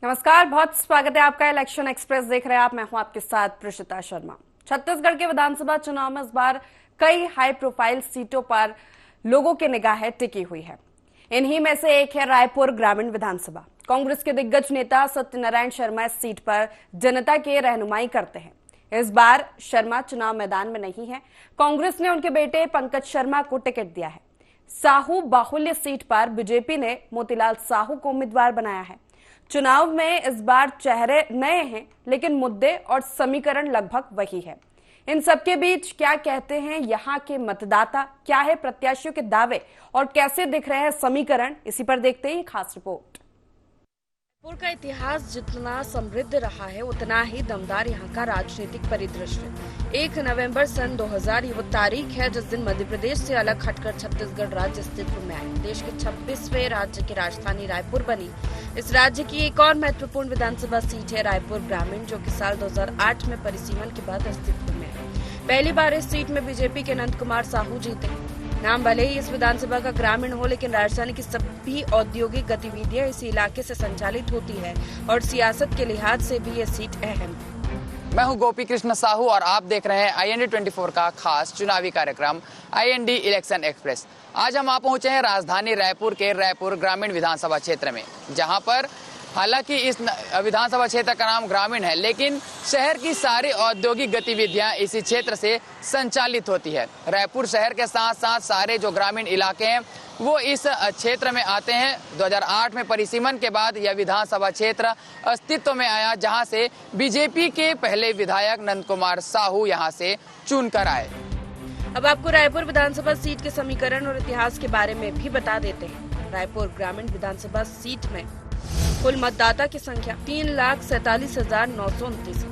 नमस्कार, बहुत स्वागत है आपका। इलेक्शन एक्सप्रेस देख रहे हैं आप। मैं हूं आपके साथ प्रशिता शर्मा। छत्तीसगढ़ के विधानसभा चुनाव में इस बार कई हाई प्रोफाइल सीटों पर लोगों की निगाहें टिकी हुई है। इन्हीं में से एक है रायपुर ग्रामीण विधानसभा। कांग्रेस के दिग्गज नेता सत्यनारायण शर्मा इस सीट पर जनता की रहनुमाई करते हैं। इस बार शर्मा चुनाव मैदान में नहीं है। कांग्रेस ने उनके बेटे पंकज शर्मा को टिकट दिया है। साहू बाहुल्य सीट पर बीजेपी ने मोतीलाल साहू को उम्मीदवार बनाया है। चुनाव में इस बार चेहरे नए हैं, लेकिन मुद्दे और समीकरण लगभग वही है। इन सबके बीच क्या कहते हैं यहाँ के मतदाता, क्या है प्रत्याशियों के दावे और कैसे दिख रहे हैं समीकरण, इसी पर देखते ही खास रिपोर्ट। रायपुर का इतिहास जितना समृद्ध रहा है, उतना ही दमदार यहाँ का राजनीतिक परिदृश्य। 1 नवंबर सन 2000 ये वो तारीख है जिस दिन मध्य प्रदेश से अलग हटकर छत्तीसगढ़ राज्य अस्तित्व में आया। देश के 26वें राज्य की राजधानी रायपुर बनी। इस राज्य की एक और महत्वपूर्ण विधानसभा सीट है रायपुर ग्रामीण, जो कि साल 2008 में परिसीमन के बाद अस्तित्व में आई। पहली बार इस सीट में बीजेपी के नंद कुमार साहू जीते। नाम भले ही इस विधानसभा का ग्रामीण हो, लेकिन राजधानी की सभी औद्योगिक गतिविधियां इसी इलाके से संचालित होती है और सियासत के लिहाज से भी ये सीट अहम है। मैं हूं गोपी कृष्ण साहू और आप देख रहे हैं IND 24 का खास चुनावी कार्यक्रम IND इलेक्शन एक्सप्रेस। आज हम आ पहुंचे हैं राजधानी रायपुर के रायपुर ग्रामीण विधानसभा क्षेत्र में, जहां पर हालांकि इस विधानसभा क्षेत्र का नाम ग्रामीण है, लेकिन शहर की सारी औद्योगिक गतिविधियां इसी क्षेत्र से संचालित होती है। रायपुर शहर के साथ साथ सारे जो ग्रामीण इलाके हैं वो इस क्षेत्र में आते हैं। 2008 में परिसीमन के बाद यह विधानसभा क्षेत्र अस्तित्व में आया, जहां से बीजेपी के पहले विधायक नंद कुमार साहू यहां से चुनकर आए। अब आपको रायपुर विधानसभा सीट के समीकरण और इतिहास के बारे में भी बता देते हैं। रायपुर ग्रामीण विधानसभा सीट में कुल मतदाता की संख्या 3,47,929 है।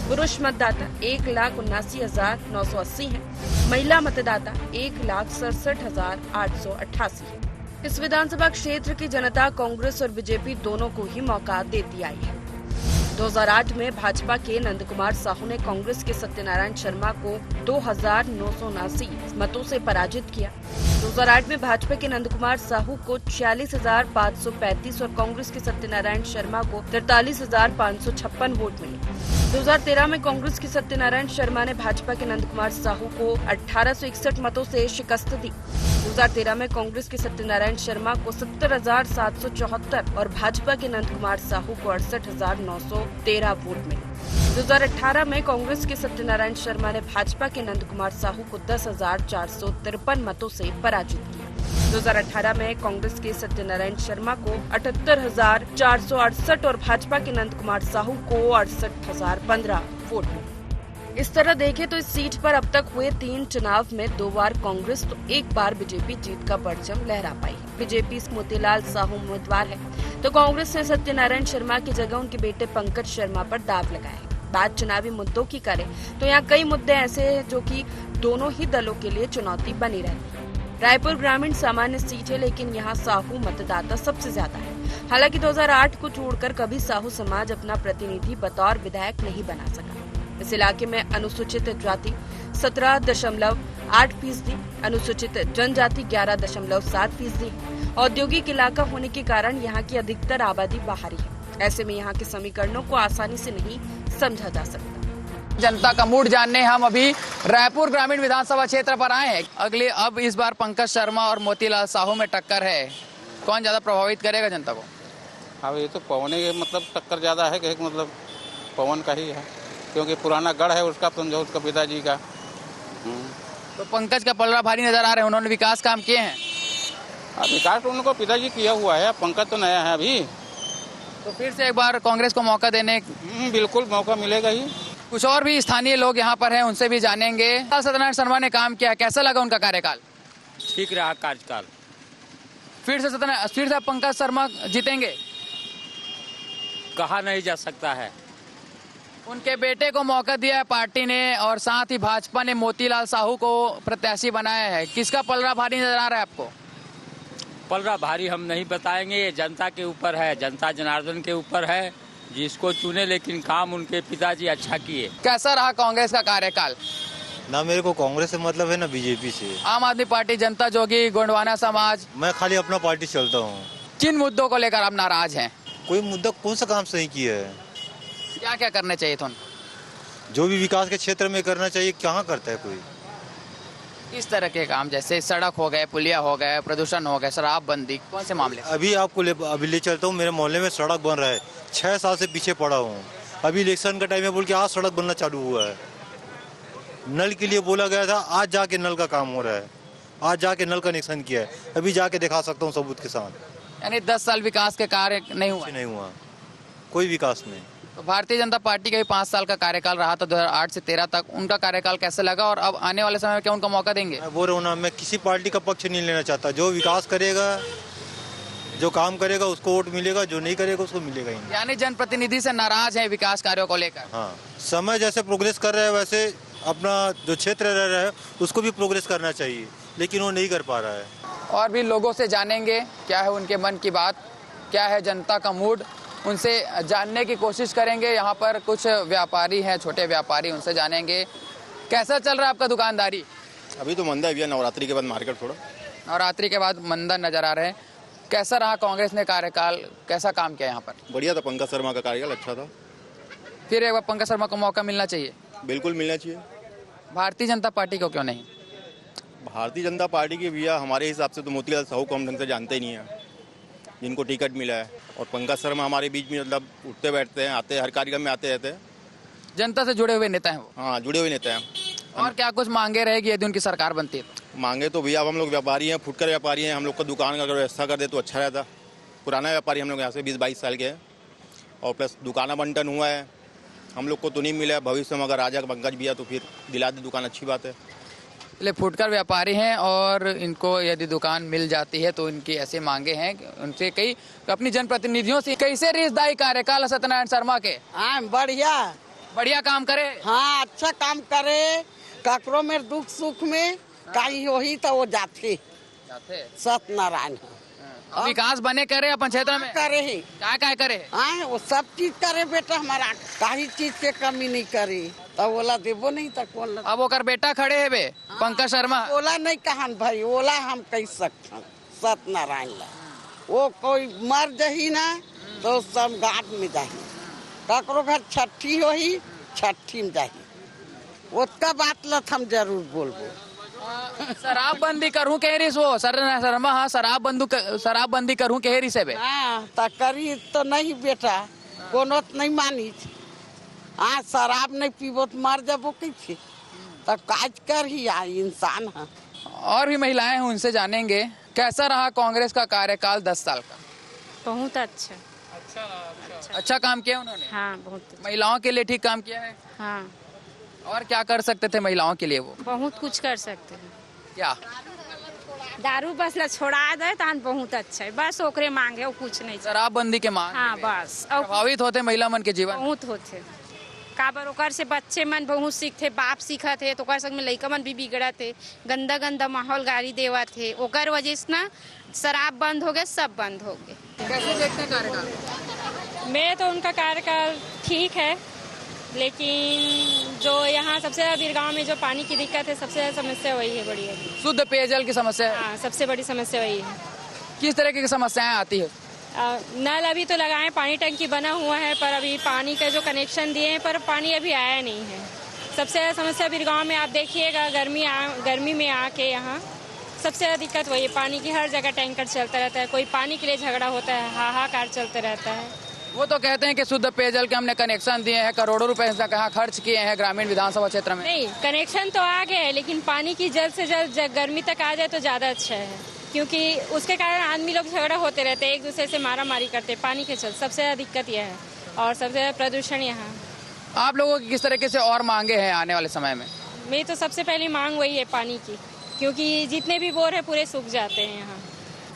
पुरुष मतदाता 1,79,980 है। महिला मतदाता 1,67,888 है। इस विधानसभा क्षेत्र की जनता कांग्रेस और बीजेपी दोनों को ही मौका देती आई है। 2008 में भाजपा के नंद कुमार साहू ने कांग्रेस के सत्यनारायण शर्मा को 2,979 मतों से पराजित किया। 2008 में भाजपा के नंद कुमार साहू को 46,535 और कांग्रेस के सत्यनारायण शर्मा को 43,556 वोट मिले। 2013 में कांग्रेस के सत्यनारायण शर्मा ने भाजपा के नंद कुमार साहू को 1861 मतों से शिकस्त दी। 2013 में कांग्रेस के सत्यनारायण शर्मा को 70,774 और भाजपा के नंद कुमार साहू को 68,913 वोट मिले। 2018 में कांग्रेस के सत्यनारायण शर्मा ने भाजपा के नंद कुमार साहू को 10,453 मतों से पराजित किया। 2018 में कांग्रेस के सत्यनारायण शर्मा को 78,468 और भाजपा के नंद कुमार साहू को 68,015 वोट मिले। इस तरह देखें तो इस सीट पर अब तक हुए 3 चुनाव में 2 बार कांग्रेस तो 1 बार बीजेपी जीत का परचम लहरा पाई। बीजेपी मोतीलाल साहू उम्मीदवार है, तो कांग्रेस ने सत्यनारायण शर्मा की जगह उनके बेटे पंकज शर्मा पर दाव लगाया। बात चुनावी मुद्दों की करें तो यहाँ कई मुद्दे ऐसे हैं जो कि दोनों ही दलों के लिए चुनौती बनी रहती है। रायपुर ग्रामीण सामान्य सीट है, लेकिन यहाँ साहू मतदाता सबसे ज्यादा है। हालांकि 2008 को छोड़कर कभी साहू समाज अपना प्रतिनिधि बतौर विधायक नहीं बना सका। इस इलाके में अनुसूचित जाति 17.8%, अनुसूचित जनजाति 11.7%। औद्योगिक इलाका होने के कारण यहाँ की अधिकतर आबादी बाहरी है। ऐसे में यहाँ के समीकरणों को आसानी से नहीं समझा जा सकता। जनता का मूड जानने हम अभी रायपुर ग्रामीण विधानसभा क्षेत्र पर आए हैं। अब इस बार पंकज शर्मा और मोतीलाल साहू में टक्कर है, कौन ज्यादा प्रभावित करेगा जनता को? अब ये तो पवन के मतलब टक्कर ज्यादा है कि मतलब पवन का ही है, क्योंकि पुराना गढ़ है उसका, समझो उसका पिताजी का। तो पंकज का पलड़ा भारी नजर आ रहे हैं, उन्होंने विकास काम किए हैं। विकास तो उनको पिताजी किया हुआ है, पंकज तो नया है अभी। तो फिर से एक बार कांग्रेस को मौका देने बिल्कुल मौका मिलेगा ही। कुछ और भी स्थानीय लोग यहाँ पर हैं, उनसे भी जानेंगे। सत्यनारायण शर्मा ने काम किया, कैसा लगा उनका कार्यकाल? ठीक रहा कार्यकाल। फिर से पंकज शर्मा जीतेंगे? कहा नहीं जा सकता है। उनके बेटे को मौका दिया है पार्टी ने, और साथ ही भाजपा ने मोतीलाल साहू को प्रत्याशी बनाया है। किसका पलड़ा भारी नजर आ रहा है आपको? पलड़ा भारी हम नहीं बताएंगे, ये जनता के ऊपर है, जनता जनार्दन के ऊपर है, जिसको चुने, लेकिन काम उनके पिताजी अच्छा किए। कैसा रहा कांग्रेस का कार्यकाल? ना मेरे को कांग्रेस से मतलब है ना बीजेपी से। आम आदमी पार्टी, जनता जोगी, गोंडवाना समाज। मैं खाली अपना पार्टी चलता हूँ। किन मुद्दों को लेकर आप नाराज हैं? कोई मुद्दा कौन सा काम सही किया है? क्या क्या करने चाहिए था उनको? जो भी विकास के क्षेत्र में करना चाहिए, कहाँ करता है कोई? किस तरह के काम, जैसे सड़क हो गए, पुलिया हो गए, प्रदूषण हो गए, शराबबंदी, कौन से मामले? अभी आपको अभी ले चलता हूँ, मेरे मोहल्ले में सड़क बन रहा है, 6 साल से पीछे पड़ा हूँ। अभी इलेक्शन का टाइम है बोल के आज सड़क बनना चालू हुआ है। नल के लिए बोला गया था, आज जाके नल का काम हो रहा है, आज जाके नल कनेक्शन किया है, अभी जाके दिखा सकता हूँ सबूत के साथ। यानी 10 साल विकास के कार्य नहीं हुआ? नहीं हुआ, कोई विकास नहीं। तो भारतीय जनता पार्टी का भी 5 साल का कार्यकाल रहा था 2008 से 13 तक, उनका कार्यकाल कैसे लगा और अब आने वाले समय में क्या उनका मौका देंगे? मैं बोल रहा हूँ ना, मैं किसी पार्टी का पक्ष नहीं लेना चाहता। जो विकास करेगा, जो काम करेगा उसको वोट मिलेगा, जो नहीं करेगा उसको मिलेगा ही नहीं। यानी जनप्रतिनिधि से नाराज है विकास कार्यों को लेकर? हाँ, समय जैसे प्रोग्रेस कर रहा है वैसे अपना जो क्षेत्र रह रहा है उसको भी प्रोग्रेस करना चाहिए, लेकिन वो नहीं कर पा रहा है। और भी लोगों से जानेंगे क्या है उनके मन की बात, क्या है जनता का मूड, उनसे जानने की कोशिश करेंगे। यहाँ पर कुछ व्यापारी हैं, छोटे व्यापारी, उनसे जानेंगे कैसा चल रहा है आपका दुकानदारी? अभी तो मंदा है भैया, नवरात्रि के बाद मार्केट थोड़ा। नवरात्रि के बाद मंदा नजर आ रहे हैं। कैसा रहा कांग्रेस ने कार्यकाल, कैसा काम किया यहाँ पर? बढ़िया था, पंकज शर्मा का कार्यकाल अच्छा था। फिर एक बार पंकज शर्मा को मौका मिलना चाहिए? बिल्कुल मिलना चाहिए। भारतीय जनता पार्टी को क्यों नहीं? भारतीय जनता पार्टी के भैया हमारे हिसाब से तो मोतीलाल साहू को हम ढंग से जानते ही नहीं है, जिनको टिकट मिला है। और पंकज शर्मा हमारे बीच में मतलब उठते बैठते हैं, आते, हर कार्यक्रम में आते रहते हैं। जनता से जुड़े हुए नेता हैं वो? हाँ, जुड़े हुए नेता हैं। और क्या कुछ मांगे रहेगी यदि उनकी सरकार बनती है? मांगे तो भैया, अब हम लोग व्यापारी हैं, फुटकर व्यापारी हैं, हम लोग को दुकान का अगर व्यवस्था कर दे तो अच्छा रहता। पुराना व्यापारी हम लोग यहाँ से 20-22 साल के हैं, और प्लस दुकाना बंटन हुआ है, हम लोग को तो नहीं मिला है। भविष्य में अगर राजा पंकज भैया तो फिर दिला दे दुकान, अच्छी बात है। इसलिए फुटकर व्यापारी हैं और इनको यदि दुकान मिल जाती है तो इनकी ऐसे मांगे हैं कि उनसे कई अपनी जनप्रतिनिधियों से। कैसे रिश्तेदारी कार्यकाल सत्यनारायण शर्मा के? हाँ, बढ़िया बढ़िया काम करे? हाँ, अच्छा काम करे। ककरो में दुख सुख में कहीं होही तो वो जाते सत्यनारायण विकास बने करे अपन क्षेत्र में? करे ही क्या करे? हाँ, वो सब चीज करे बेटा, हमारा कहीं चीज के कमी नहीं करे। तो ओला देवो नहीं तो कौन? अब ओकर बेटा खड़े है बे, पंकज शर्मा। ओला नहीं कहन भाई, ओला हम कह सकते सत्यनारायण ला। वो कोई मर जही ना तो सब घाट में जाही, ककरो घर छठी होही छठी में जाही। उसका बात लत हम जरूर बोलबो। शराबबंदी करूं कहेरी सो शर्मा? हाँ, शराबबंदी करूं कहेरी से बे? हाँ, तो करी तो नहीं बेटा, कोनो नहीं मानी। हाँ, शराब नहीं पीबो तो मर जाबो कैसे? तो काज कर ही इंसान है। और भी महिलाएं हैं, उनसे जानेंगे कैसा रहा कांग्रेस का कार्यकाल 10 साल का? बहुत अच्छा। अच्छा काम किया उन्होंने? हाँ, बहुत अच्छा। महिलाओं के लिए ठीक काम किया है? हाँ, और क्या कर सकते थे महिलाओं के लिए वो? बहुत कुछ कर सकते हैं। क्या? दारू बस ला छोड़ा दे तो बहुत अच्छा है, बस ओकरे मांगे और कुछ नहीं। शराबबंदी के मांग? हाँ, बस। और प्रभावित होते महिला मन के जीवन? बहुत होते काबर ओकर से बच्चे मन बहुत सीखते, बाप सीखत है तो ओकर संग में लइका मन भी बिगड़त है, गंदा गंदा माहौल गाड़ी देवत है। ओकर वजह से ना शराब बंद हो गए, सब बंद हो गए। कैसे देखते हैं कार्यकाल? मैं तो उनका कार्यकाल ठीक है, लेकिन जो यहाँ सबसे ज्यादा बिरगांव में जो पानी की दिक्कत है, सबसे ज्यादा समस्या वही है बड़ी है। शुद्ध पेयजल की समस्या है? हाँ, सबसे बड़ी समस्या वही है। किस तरह की समस्याएं आती है? नल अभी तो लगाए, पानी टंकी बना हुआ है, पर अभी पानी का जो कनेक्शन दिए हैं पर पानी अभी आया नहीं है। सबसे ज़्यादा समस्या बिरगांव में आप देखिएगा, गर्मी में आके यहाँ सबसे ज़्यादा दिक्कत वही है। पानी की हर जगह टैंकर चलता रहता है, कोई पानी के लिए झगड़ा होता है, हाहाकार चलता रहता है। वो तो कहते हैं कि शुद्ध पेयजल के हमने कनेक्शन दिए हैं, करोड़ों रुपए से कहाँ खर्च किए हैं ग्रामीण विधानसभा क्षेत्र में। नहीं, कनेक्शन तो आ गए, लेकिन पानी की जल्द से जल्द गर्मी तक आ जाए तो ज़्यादा अच्छा है, क्योंकि उसके कारण आदमी लोग झगड़ा होते रहते हैं, एक दूसरे से मारा मारी करते हैं पानी के चलते। सबसे ज़्यादा दिक्कत यह है, और सबसे ज़्यादा प्रदूषण यहाँ। आप लोगों की किस तरीके से और मांगे हैं आने वाले समय में? मेरी तो सबसे पहली मांग वही है पानी की, क्योंकि जितने भी बोर है पूरे सूख जाते हैं यहाँ।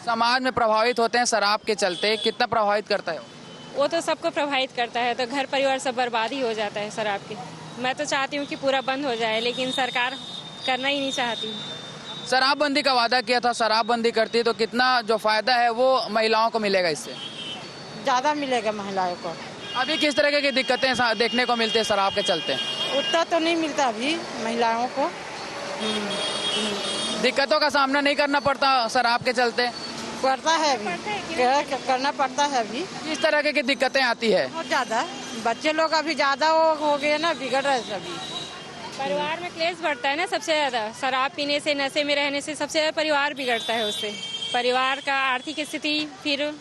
समाज में प्रभावित होते हैं शराब के चलते, कितना प्रभावित करता है वो तो सबको प्रभावित करता है, तो घर परिवार सब बर्बादी हो जाता है शराब की। मैं तो चाहती हूँ कि पूरा बंद हो जाए, लेकिन सरकार करना ही नहीं चाहती। शराबबंदी का वादा किया था, शराबबंदी करती है तो कितना जो फायदा है वो महिलाओं को मिलेगा? इससे ज्यादा मिलेगा महिलाओं को। अभी किस तरह की दिक्कतें देखने को मिलती है शराब के चलते? उतना तो नहीं मिलता अभी महिलाओं को। दिक्कतों का सामना नहीं करना पड़ता शराब के चलते? पड़ता है अभी, करना पड़ता है अभी। किस तरह की दिक्कतें आती है? बहुत ज्यादा बच्चे लोग अभी ज्यादा हो गए ना, बिगड़ रहे सभी। परिवार में क्लेश बढ़ता है ना सबसे ज्यादा, शराब पीने से, नशे में रहने से सबसे ज्यादा परिवार बिगड़ता है। उससे परिवार का आर्थिक स्थिति फिर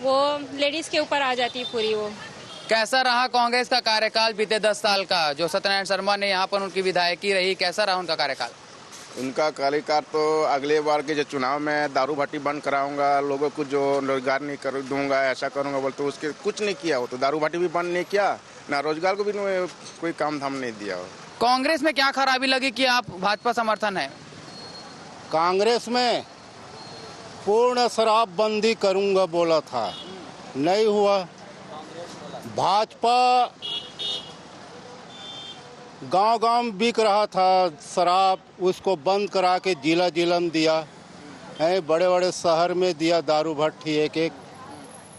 वो लेडीज के ऊपर आ जाती है पूरी। वो कैसा रहा कांग्रेस का कार्यकाल बीते 10 साल का? जो सत्यनारायण शर्मा ने यहाँ पर उनकी विधायकी रही, कैसा रहा उनका कार्यकाल? उनका कार्यकाल तो अगले बार के जो चुनाव में दारू भट्टी बंद कराऊंगा, लोगों को जो रोजगार नहीं कर दूंगा, ऐसा करूंगा बोलते, उसके कुछ नहीं किया। वो तो दारू भट्टी भी बंद नहीं किया, ना रोजगार को भी कोई काम धाम नहीं दिया। कांग्रेस में क्या खराबी लगी कि आप भाजपा समर्थन है? कांग्रेस में पूर्ण शराबबंदी करूंगा बोला था, नहीं हुआ। भाजपा गांव-गांव में बिक रहा था शराब, उसको बंद करा के जिला जिला में दिया है, बड़े-बड़े शहर में दिया दारू भट्टी एक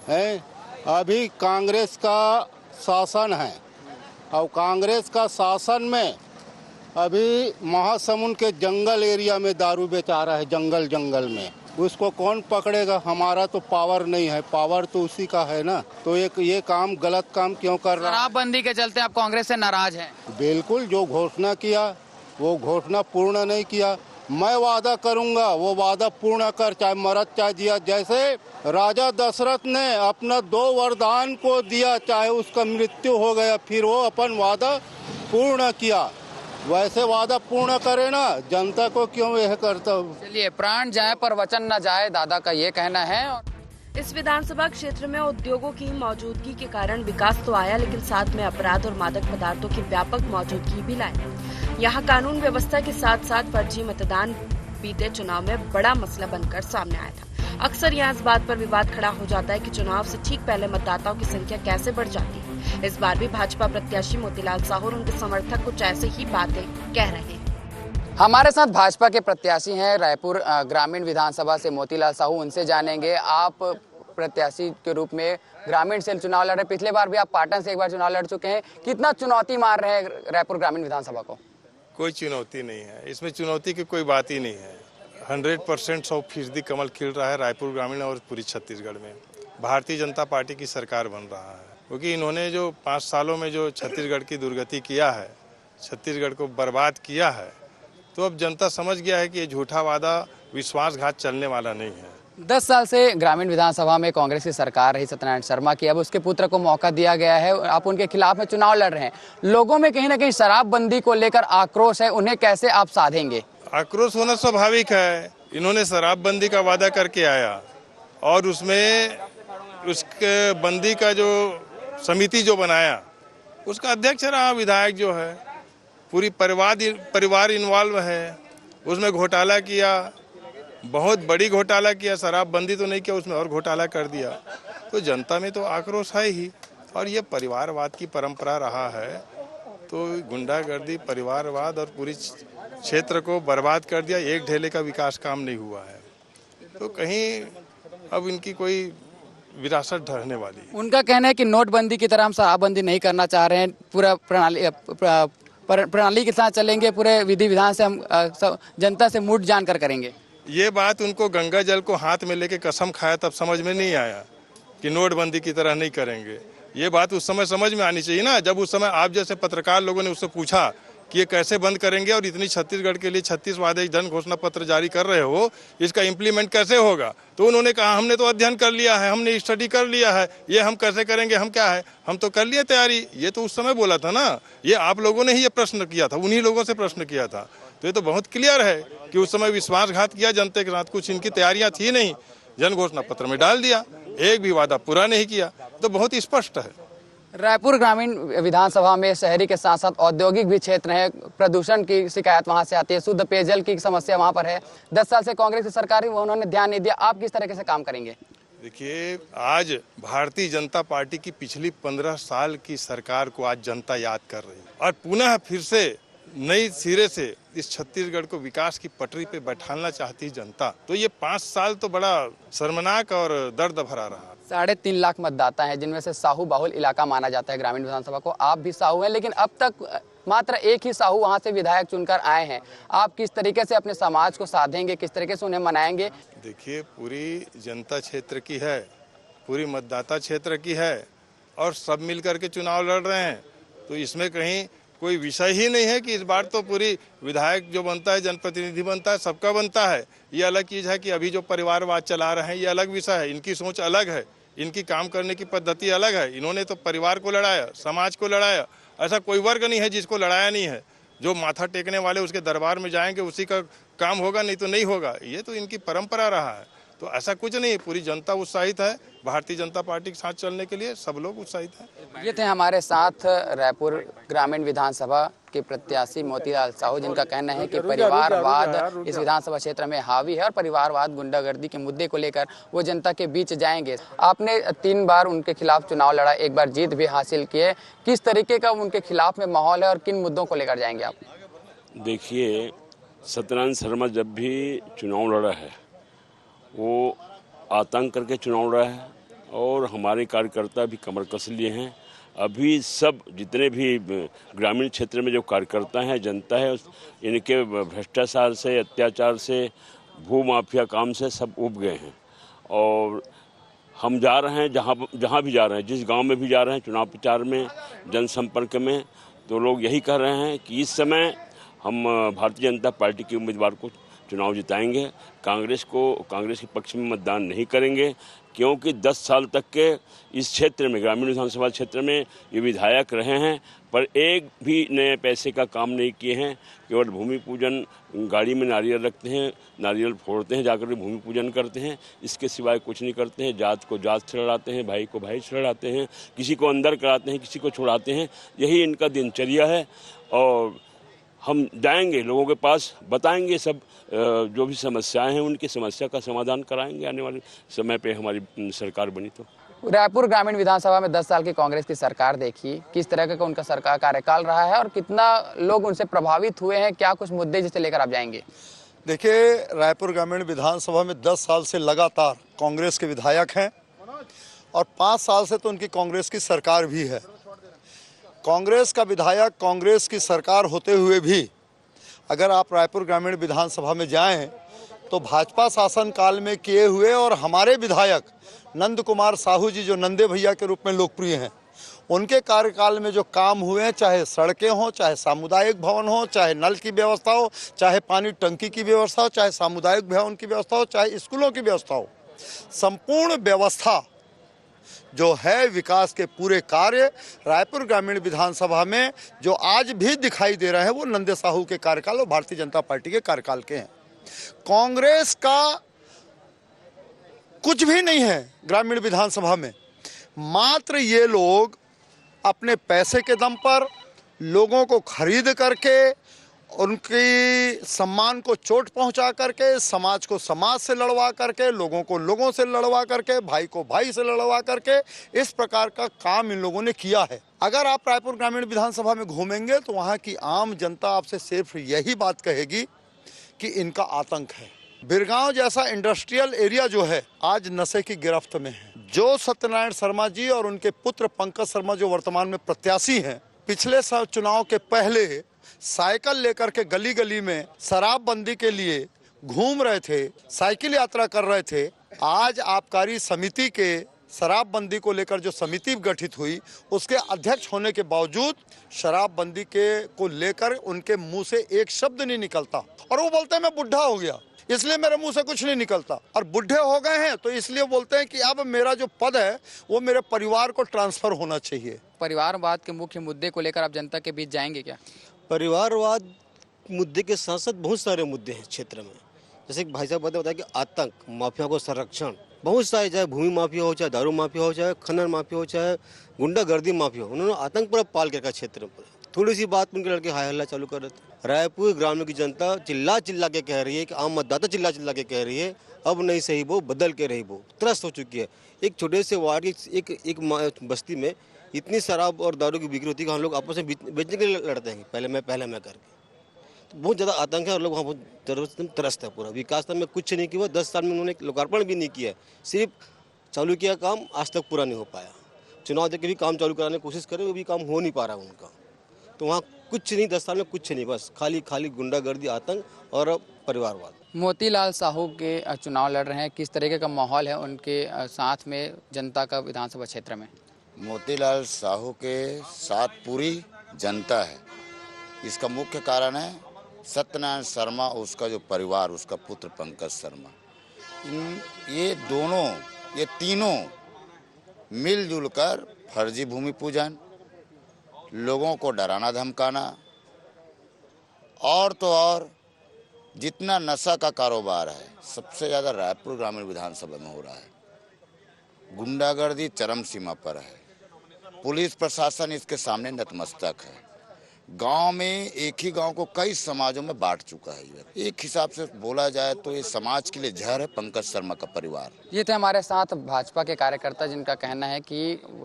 है। अभी कांग्रेस का शासन है और कांग्रेस का शासन में अभी महासमुंद के जंगल एरिया में दारू बेचा रहा है, जंगल में। उसको कौन पकड़ेगा? हमारा तो पावर नहीं है, पावर तो उसी का है ना। तो ये काम गलत काम क्यों कर रहा है? शराबबंदी के चलते आप कांग्रेस से नाराज हैं? बिल्कुल, जो घोषणा किया वो घोषणा पूर्ण नहीं किया। मैं वादा करूंगा वो वादा पूर्ण कर, चाहे मरत चाहे जिया। जैसे राजा दशरथ ने अपना 2 वरदान को दिया, चाहे उसका मृत्यु हो गया, फिर वो अपन वादा पूर्ण किया, वैसे वादा पूर्ण करे ना। जनता को क्यों यह करता? चलिए, प्राण जाए पर वचन न जाए, दादा का ये कहना है। इस विधानसभा क्षेत्र में उद्योगों की मौजूदगी के कारण विकास तो आया, लेकिन साथ में अपराध और मादक पदार्थों की व्यापक मौजूदगी भी लाई। यहाँ कानून व्यवस्था के साथ साथ फर्जी मतदान बीते चुनाव में बड़ा मसला बनकर सामने आया था। अक्सर यहाँ इस बात पर विवाद खड़ा हो जाता है कि चुनाव से ठीक पहले मतदाताओं की संख्या कैसे बढ़ जाती है। इस बार भी भाजपा प्रत्याशी मोतीलाल साहू और उनके समर्थक कुछ ऐसे ही बातें कह रहे हैं। हमारे साथ भाजपा के प्रत्याशी हैं रायपुर ग्रामीण विधानसभा से मोतीलाल साहू, उनसे जानेंगे। आप प्रत्याशी के रूप में ग्रामीण से चुनाव लड़ रहे, पिछले बार भी आप पाटन से एक बार चुनाव लड़ चुके हैं, कितना चुनौती मार रहे हैं रायपुर ग्रामीण विधानसभा को? कोई चुनौती नहीं है, इसमें चुनौती की कोई बात ही नहीं है। 100% 100% कमल खिल रहा है रायपुर ग्रामीण और पूरी छत्तीसगढ़ में। भारतीय जनता पार्टी की सरकार बन रहा है, क्योंकि इन्होंने जो 5 सालों में जो छत्तीसगढ़ की दुर्गति किया है, छत्तीसगढ़ को बर्बाद किया है, तो अब जनता समझ गया है कि ये झूठा वादा, विश्वासघात चलने वाला नहीं है। 10 साल से ग्रामीण विधानसभा में कांग्रेस की सरकार रही सत्यनारायण शर्मा की, अब उसके पुत्र को मौका दिया गया है, आप उनके खिलाफ में चुनाव लड़ रहे हैं। लोगों में कहीं ना कहीं शराबबंदी को लेकर आक्रोश है, उन्हें कैसे आप साधेंगे? आक्रोश होना स्वाभाविक है। इन्होंने शराबबंदी का वादा करके आया और उसमें उसके बंदी का जो समिति जो बनाया, उसका अध्यक्ष रहा विधायक जो है, पूरी परिवार इन्वॉल्व है, उसमें घोटाला किया, बहुत बड़ी घोटाला किया। शराबबंदी तो नहीं किया, उसमें और घोटाला कर दिया। तो जनता में तो आक्रोश है ही, और ये परिवारवाद की परंपरा रहा है। तो गुंडागर्दी, परिवारवाद और पूरी क्षेत्र को बर्बाद कर दिया। एक ढेले का विकास काम नहीं हुआ है, तो कहीं अब इनकी कोई विरासत ढहने वाली है। उनका कहना है कि नोटबंदी की तरह हम शराबबंदी नहीं करना चाह रहे हैं, पूरा प्रणाली के साथ चलेंगे, पूरे विधि विधान से हम जनता से मुठ जानकर करेंगे। ये बात उनको गंगा जल को हाथ में लेके कसम खाया तब समझ में नहीं आया कि नोटबंदी की तरह नहीं करेंगे। ये बात उस समय समझ में आनी चाहिए ना, जब उस समय आप जैसे पत्रकार लोगों ने उससे पूछा कि ये कैसे बंद करेंगे और इतनी छत्तीसगढ़ के लिए 36 वादे जन घोषणा पत्र जारी कर रहे हो, इसका इम्प्लीमेंट कैसे होगा? तो उन्होंने कहा हमने तो अध्ययन कर लिया है, हमने स्टडी कर लिया है, ये हम कैसे करेंगे, हम क्या है, हम तो कर लिए तैयारी। ये तो उस समय बोला था ना, ये आप लोगों ने ही ये प्रश्न किया था, उन्हीं लोगों से प्रश्न किया था। तो ये तो बहुत क्लियर है कि उस समय विश्वासघात किया जनता के साथ, कुछ इनकी तैयारियां थी नहीं, जन घोषणा पत्र में डाल दिया, एक भी वादा पूरा नहीं किया, तो बहुत स्पष्ट है। रायपुर ग्रामीण विधानसभा में शहरी के साथ साथ औद्योगिक भी क्षेत्र है, प्रदूषण की शिकायत वहां से आती है, शुद्ध पेयजल की समस्या वहां पर है। 10 साल से कांग्रेस की सरकार ही उन्होंने ध्यान नहीं दिया, आप किस तरीके से काम करेंगे? देखिए, आज भारतीय जनता पार्टी की पिछली 15 साल की सरकार को आज जनता याद कर रही है और पुनः फिर से नई सिरे से इस छत्तीसगढ़ को विकास की पटरी पे बैठाना चाहती जनता, तो ये 5 साल तो बड़ा शर्मनाक और दर्द भरा रहा। 3.5 लाख मतदाता हैं, जिनमें से साहू बाहुल इलाका माना जाता है ग्रामीण विधानसभा को। आप भी साहू हैं, लेकिन अब तक मात्र एक ही साहू वहां से विधायक चुनकर आए हैं। आप किस तरीके से अपने समाज को साधेंगे, किस तरीके से उन्हें मनाएंगे? देखिए, पूरी जनता क्षेत्र की है, पूरी मतदाता क्षेत्र की है और सब मिलकर के चुनाव लड़ रहे हैं, तो इसमें कहीं कोई विषय ही नहीं है कि इस बार तो पूरी विधायक जो बनता है, जनप्रतिनिधि बनता है, सबका बनता है। ये अलग चीज़ है कि अभी जो परिवारवाद चला रहे हैं, ये अलग विषय है। इनकी सोच अलग है, इनकी काम करने की पद्धति अलग है। इन्होंने तो परिवार को लड़ाया, समाज को लड़ाया। ऐसा कोई वर्ग नहीं है जिसको लड़ाया नहीं है। जो माथा टेकने वाले उसके दरबार में जाएंगे, उसी का काम होगा, नहीं तो नहीं होगा। ये तो इनकी परंपरा रहा है। तो ऐसा कुछ नहीं, पूरी जनता उत्साहित है। भारतीय जनता पार्टी के साथ चलने के लिए सब लोग उत्साहित हैं। ये थे हमारे साथ रायपुर ग्रामीण विधानसभा के प्रत्याशी मोतीलाल साहू, जिनका कहना है कि परिवारवाद इस विधानसभा क्षेत्र में हावी है और परिवारवाद, गुंडागर्दी के मुद्दे को लेकर वो जनता के बीच जाएंगे। आपने 3 बार उनके खिलाफ चुनाव लड़ा, 1 बार जीत भी हासिल किए। किस तरीके का उनके खिलाफ में माहौल है और किन मुद्दों को लेकर जाएंगे आप? देखिए, सत्यनारायण शर्मा जब भी चुनाव लड़ा है वो आतंक करके चुनाव लड़ा है और हमारे कार्यकर्ता भी कमर कस लिए हैं। अभी सब जितने भी ग्रामीण क्षेत्र में जो कार्यकर्ता हैं, जनता है, इनके भ्रष्टाचार से, अत्याचार से, भू माफिया काम से सब उब गए हैं। और हम जा रहे हैं जहाँ भी जा रहे हैं, जिस गांव में भी जा रहे हैं चुनाव प्रचार में, जनसंपर्क में, तो लोग यही कह रहे हैं कि इस समय हम भारतीय जनता पार्टी के उम्मीदवार को चुनाव जिताएंगे। कांग्रेस के पक्ष में मतदान नहीं करेंगे, क्योंकि 10 साल तक के इस क्षेत्र में, ग्रामीण विधानसभा क्षेत्र में ये विधायक रहे हैं, पर एक भी नए पैसे का काम नहीं किए हैं। केवल भूमि पूजन, गाड़ी में नारियल रखते हैं, नारियल फोड़ते हैं, जाकर के भूमि पूजन करते हैं, इसके सिवाय कुछ नहीं करते हैं। जात को जात से लड़ाते हैं, भाई को भाई से लड़ाते हैं, किसी को अंदर कराते हैं, किसी को छुड़ाते हैं। यही इनका दिनचर्या है। और हम जाएंगे लोगों के पास, बताएंगे सब जो भी समस्याएं हैं, उनकी समस्या का समाधान कराएंगे आने वाले समय पे हमारी सरकार बनी तो। रायपुर ग्रामीण विधानसभा में 10 साल की कांग्रेस की सरकार देखी, किस तरह का उनका सरकार कार्यकाल रहा है और कितना लोग उनसे प्रभावित हुए हैं, क्या कुछ मुद्दे जिसे लेकर आप जाएंगे? देखिए, रायपुर ग्रामीण विधानसभा में 10 साल से लगातार कांग्रेस के विधायक हैं और 5 साल से तो उनकी कांग्रेस की सरकार भी है। कांग्रेस का विधायक, कांग्रेस की सरकार होते हुए भी अगर आप रायपुर ग्रामीण विधानसभा में जाएं तो भाजपा शासन काल में किए हुए और हमारे विधायक नंद कुमार साहू जी, जो नंदे भैया के रूप में लोकप्रिय हैं, उनके कार्यकाल में जो काम हुए हैं, चाहे सड़कें हों, चाहे सामुदायिक भवन हो, चाहे नल की व्यवस्था हो, चाहे पानी टंकी की व्यवस्था हो, चाहे सामुदायिक भवन की व्यवस्था हो, चाहे स्कूलों की व्यवस्था हो, संपूर्ण व्यवस्था जो है, विकास के पूरे कार्य रायपुर ग्रामीण विधानसभा में जो आज भी दिखाई दे रहे हैं, वो नंदे साहू के कार्यकाल और भारतीय जनता पार्टी के कार्यकाल के हैं। कांग्रेस का कुछ भी नहीं है ग्रामीण विधानसभा में। मात्र ये लोग अपने पैसे के दम पर लोगों को खरीद करके, उनकी सम्मान को चोट पहुंचा करके, समाज को समाज से लड़वा करके, लोगों को लोगों से लड़वा करके, भाई को भाई से लड़वा करके, इस प्रकार का काम इन लोगों ने किया है। अगर आप रायपुर ग्रामीण विधानसभा में घूमेंगे तो वहां की आम जनता आपसे सिर्फ यही बात कहेगी कि इनका आतंक है। बिरगांव जैसा इंडस्ट्रियल एरिया जो है आज नशे की गिरफ्त में है। जो सत्यनारायण शर्मा जी और उनके पुत्र पंकज शर्मा जो वर्तमान में प्रत्याशी हैं, पिछले चुनाव के पहले साइकिल लेकर के गली गली में शराबबंदी के लिए घूम रहे थे, साइकिल यात्रा कर रहे थे। आज आबकारी समिति के शराबबंदी को लेकर जो समिति गठित हुई, उसके अध्यक्ष होने के बावजूद शराबबंदी को लेकर उनके मुंह से एक शब्द नहीं निकलता और वो बोलते हैं मैं बुढ़ा हो गया, इसलिए मेरे मुंह से कुछ नहीं निकलता। और बुढ़े हो गए हैं तो इसलिए बोलते हैं कि अब मेरा जो पद है वो मेरे परिवार को ट्रांसफर होना चाहिए। परिवारवाद के मुख्य मुद्दे को लेकर आप जनता के बीच जाएंगे क्या? परिवारवाद मुद्दे के साथ साथ बहुत सारे मुद्दे हैं क्षेत्र में। जैसे कि भाई साहब बताया कि आतंक, माफिया को संरक्षण, बहुत सारे, चाहे भूमि माफिया हो, चाहे दारू माफिया हो, चाहे खनन माफिया हो, चाहे गुंडागर्दी माफिया हो, उन्होंने आतंक पर पाल के रखा क्षेत्र पर। थोड़ी सी बात उनके लड़के हाय हल्ला चालू कर रहे थे। रायपुर ग्रामीण की जनता चिल्ला चिल्ला के कह रही है कि आम मतदाता चिल्ला चिल्ला के कह रही है अब नहीं सही वो बदल के रही वो त्रस्त हो चुकी है। एक छोटे से वार्ड एक बस्ती में इतनी शराब और दारू की बिक्री होती है कि हम लोग आपस में बेचने के लिए लड़ते हैं, पहले मैं करके। तो बहुत ज़्यादा आतंक है और लोग वहाँ बहुत त्रस्त है। पूरा विकास में कुछ नहीं किया, 10 साल में उन्होंने लोकार्पण भी नहीं किया, सिर्फ चालू किया काम, आज तक पूरा नहीं हो पाया। चुनाव देके भी काम चालू कराने की कोशिश करें, वो भी काम हो नहीं पा रहा उनका। तो वहाँ कुछ नहीं, 10 साल में कुछ नहीं, बस खाली गुंडागर्दी, आतंक और परिवारवाद। मोतीलाल साहू के चुनाव लड़ रहे हैं, किस तरीके का माहौल है उनके साथ में जनता का विधानसभा क्षेत्र में? मोतीलाल साहू के साथ पूरी जनता है। इसका मुख्य कारण है सत्यनारायण शर्मा, उसका जो परिवार, उसका पुत्र पंकज शर्मा, ये तीनों मिलजुल कर फर्जी भूमि पूजन, लोगों को डराना धमकाना और तो और जितना नशा का कारोबार है सबसे ज़्यादा रायपुर ग्रामीण विधानसभा में हो रहा है। गुंडागर्दी चरम सीमा पर है। पुलिस प्रशासन इसके सामने नतमस्तक है। गांव में एक ही गांव को कई समाजों में बांट चुका है। एक हिसाब से बोला जाए तो ये समाज के लिए जहर है पंकज शर्मा का परिवार। ये थे हमारे साथ भाजपा के कार्यकर्ता जिनका कहना है कि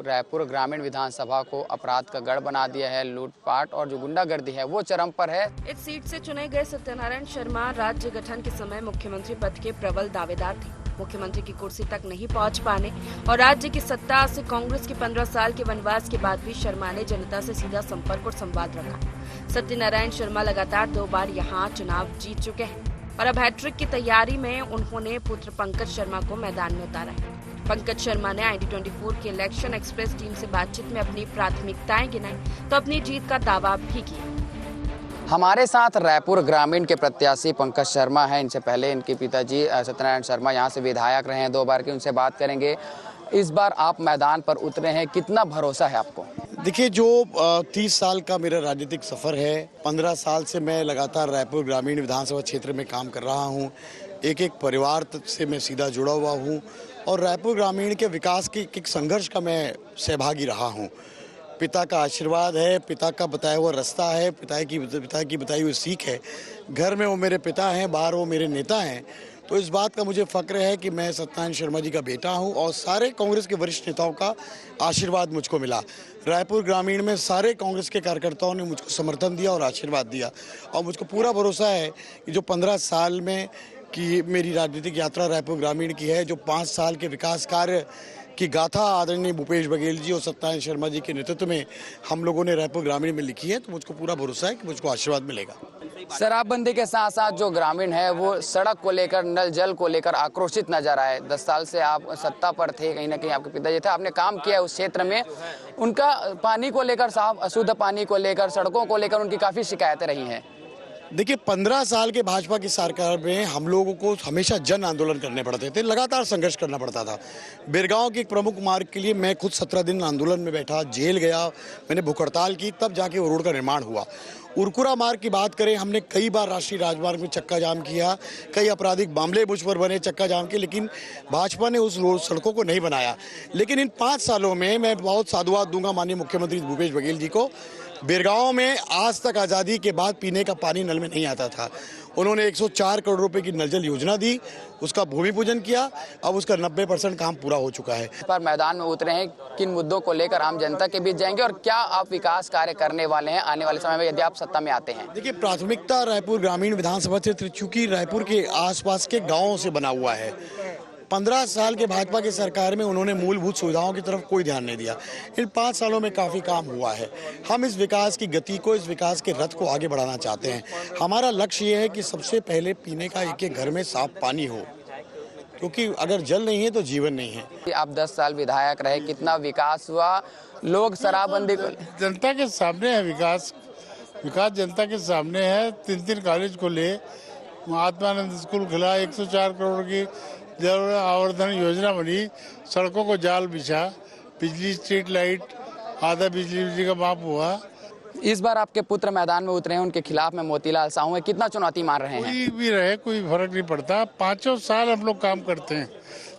रायपुर ग्रामीण विधानसभा को अपराध का गढ़ बना दिया है। लूटपाट और जो गुंडागर्दी है वो चरम पर है। इस सीट से चुने गए सत्यनारायण शर्मा राज्य गठन के समय मुख्यमंत्री पद के प्रबल दावेदार थे। मुख्यमंत्री की कुर्सी तक नहीं पहुंच पाने और राज्य की सत्ता से कांग्रेस के 15 साल के वनवास के बाद भी शर्मा ने जनता से सीधा संपर्क और संवाद रखा। सत्यनारायण शर्मा लगातार 2 बार यहां चुनाव जीत चुके हैं और अब हैट्रिक की तैयारी में उन्होंने पुत्र पंकज शर्मा को मैदान में उतारा है। पंकज शर्मा ने ID24 के इलेक्शन एक्सप्रेस टीम से बातचीत में अपनी प्राथमिकताएं गिनाई तो अपनी जीत का दावा भी किया। हमारे साथ रायपुर ग्रामीण के प्रत्याशी पंकज शर्मा हैं। इनसे पहले इनके पिताजी सत्यनारायण शर्मा यहाँ से विधायक रहे हैं 2 बार की। उनसे बात करेंगे। इस बार आप मैदान पर उतरे हैं, कितना भरोसा है आपको? देखिए, जो 30 साल का मेरा राजनीतिक सफ़र है, 15 साल से मैं लगातार रायपुर ग्रामीण विधानसभा क्षेत्र में काम कर रहा हूँ। एक परिवार से मैं सीधा जुड़ा हुआ हूँ और रायपुर ग्रामीण के विकास के एक संघर्ष का मैं सहभागी रहा हूँ। पिता का आशीर्वाद है, पिता का बताया हुआ रास्ता है, पिता की बताई हुई सीख है। घर में वो मेरे पिता हैं, बाहर वो मेरे नेता हैं। तो इस बात का मुझे फक्र है कि मैं सत्यनारायण शर्मा जी का बेटा हूं और सारे कांग्रेस के वरिष्ठ नेताओं का आशीर्वाद मुझको मिला। रायपुर ग्रामीण में सारे कांग्रेस के कार्यकर्ताओं ने मुझको समर्थन दिया और आशीर्वाद दिया और मुझको पूरा भरोसा है कि जो 15 साल में की मेरी राजनीतिक यात्रा रायपुर ग्रामीण की है, जो 5 साल के विकास कार्य की गाथा आदरणीय भूपेश बघेल जी और सत्यनारायण शर्मा जी के नेतृत्व में हम लोगों ने रायपुर ग्रामीण में लिखी है, तो मुझको पूरा भरोसा है कि मुझको आशीर्वाद मिलेगा। शराबबंदी के साथ साथ जो ग्रामीण है वो सड़क को लेकर, नल जल को लेकर आक्रोशित नजर आए। 10 साल से आप सत्ता पर थे, कहीं ना कहीं आपके पिताजी थे, आपने काम किया उस क्षेत्र में। उनका पानी को लेकर, साफ अशुद्ध पानी को लेकर, सड़कों को लेकर उनकी काफी शिकायतें रही हैं। देखिए, 15 साल के भाजपा की सरकार में हम लोगों को हमेशा जन आंदोलन करने पड़ते थे, लगातार संघर्ष करना पड़ता था। बिरगांव की एक प्रमुख मार्ग के लिए मैं खुद 17 दिन आंदोलन में बैठा, जेल गया, मैंने भूख हड़ताल की, तब जाके वो रोड का निर्माण हुआ। उरकुरा मार्ग की बात करें, हमने कई बार राष्ट्रीय राजमार्ग में चक्का जाम किया, कई आपराधिक मामले मुझ पर बने चक्का जाम के, लेकिन भाजपा ने उस सड़कों को नहीं बनाया। लेकिन इन 5 सालों में मैं बहुत साधुवाद दूंगा माननीय मुख्यमंत्री भूपेश बघेल जी को। बिरगांव में आज तक आज़ादी के बाद पीने का पानी नल में नहीं आता था। उन्होंने 104 करोड़ रुपए की नल जल योजना दी, उसका भूमि पूजन किया, अब उसका 90% काम पूरा हो चुका है। पर मैदान में उतरे हैं, किन मुद्दों को लेकर आम जनता के बीच जाएंगे और क्या आप विकास कार्य करने वाले हैं आने वाले समय में यदि आप सत्ता में आते हैं? देखिए, प्राथमिकता रायपुर ग्रामीण विधानसभा क्षेत्र चूंकि रायपुर के आसपास के गाँवों से बना हुआ है। 15 साल के भाजपा की सरकार में उन्होंने मूलभूत सुविधाओं की तरफ कोई ध्यान नहीं दिया। इन 5 सालों में काफ़ी काम हुआ है। हम इस विकास की गति को, इस विकास के रथ को आगे बढ़ाना चाहते हैं। हमारा लक्ष्य ये है कि सबसे पहले पीने का एक घर में साफ पानी हो, क्योंकि अगर जल नहीं है तो जीवन नहीं है। आप 10 साल विधायक रहे, कितना विकास हुआ? लोग शराबबंदी को जनता के सामने है, विकास जनता के सामने है। 3 कॉलेज खोले, महात्मानंद स्कूल खुला, 104 करोड़ की जल आवर्धन योजना बनी, सड़कों को जाल बिछा, बिजली स्ट्रीट लाइट, आधा बिजली का माफ हुआ। इस बार आपके पुत्र मैदान में उतरे हैं, उनके खिलाफ में मोतीलाल साहू है, कितना चुनौती मार रहे हैं? कोई भी रहे, कोई फर्क नहीं पड़ता। 5 साल हम लोग काम करते हैं,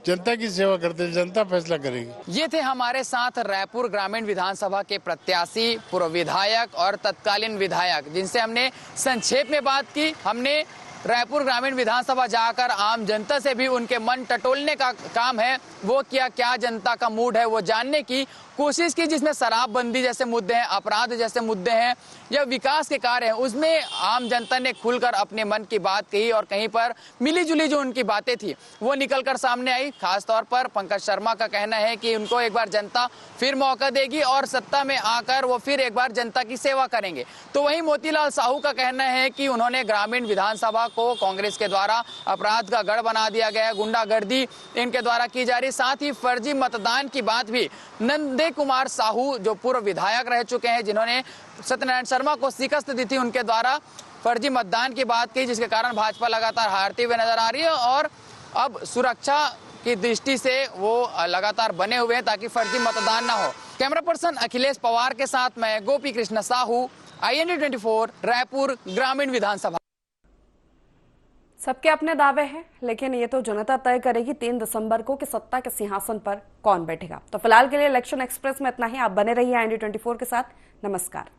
जनता की सेवा करते हैं, जनता फैसला करेगी। ये थे हमारे साथ रायपुर ग्रामीण विधानसभा के प्रत्याशी, पूर्व विधायक और तत्कालीन विधायक, जिनसे हमने संक्षेप में बात की। हमने रायपुर ग्रामीण विधानसभा जाकर आम जनता से भी उनके मन टटोलने का काम है वो किया, क्या जनता का मूड है वो जानने की कोशिश की जिसमें शराबबंदी जैसे मुद्दे हैं, अपराध जैसे मुद्दे हैं या विकास के कार्य हैं, उसमें आम जनता ने खुलकर अपने मन की बात कही और कहीं पर मिली-जुली जो उनकी बातें थी वो निकलकर सामने आई। खासतौर पर पंकज शर्मा का कहना है कि उनको एक बार जनता फिर मौका देगी और सत्ता में आकर वो फिर एक बार जनता की सेवा करेंगे। तो वहीं मोतीलाल साहू का कहना है कि उन्होंने ग्रामीण विधानसभा को कांग्रेस के द्वारा अपराध का गढ़ बना दिया गया है, गुंडागर्दी इनके द्वारा की जा रही। साथ ही फर्जी मतदान की बात भी नंदे कुमार साहू जो पूर्व विधायक रह चुके हैं, जिन्होंने सत्यनारायण शर्मा को शिकस्त दी थी, उनके द्वारा फर्जी मतदान की बात की, जिसके कारण भाजपा लगातार हारती हुई नजर आ रही है और अब सुरक्षा की दृष्टि से वो लगातार बने हुए हैं ताकि फर्जी मतदान ना हो। कैमरा पर्सन अखिलेश पवार के साथ मैं गोपी कृष्ण साहू, IND 24 रायपुर ग्रामीण विधानसभा। सबके अपने दावे हैं, लेकिन ये तो जनता तय करेगी 3 दिसंबर को कि सत्ता के सिंहासन पर कौन बैठेगा। तो फिलहाल के लिए इलेक्शन एक्सप्रेस में इतना ही। आप बने रहिए IND 24 के साथ। नमस्कार।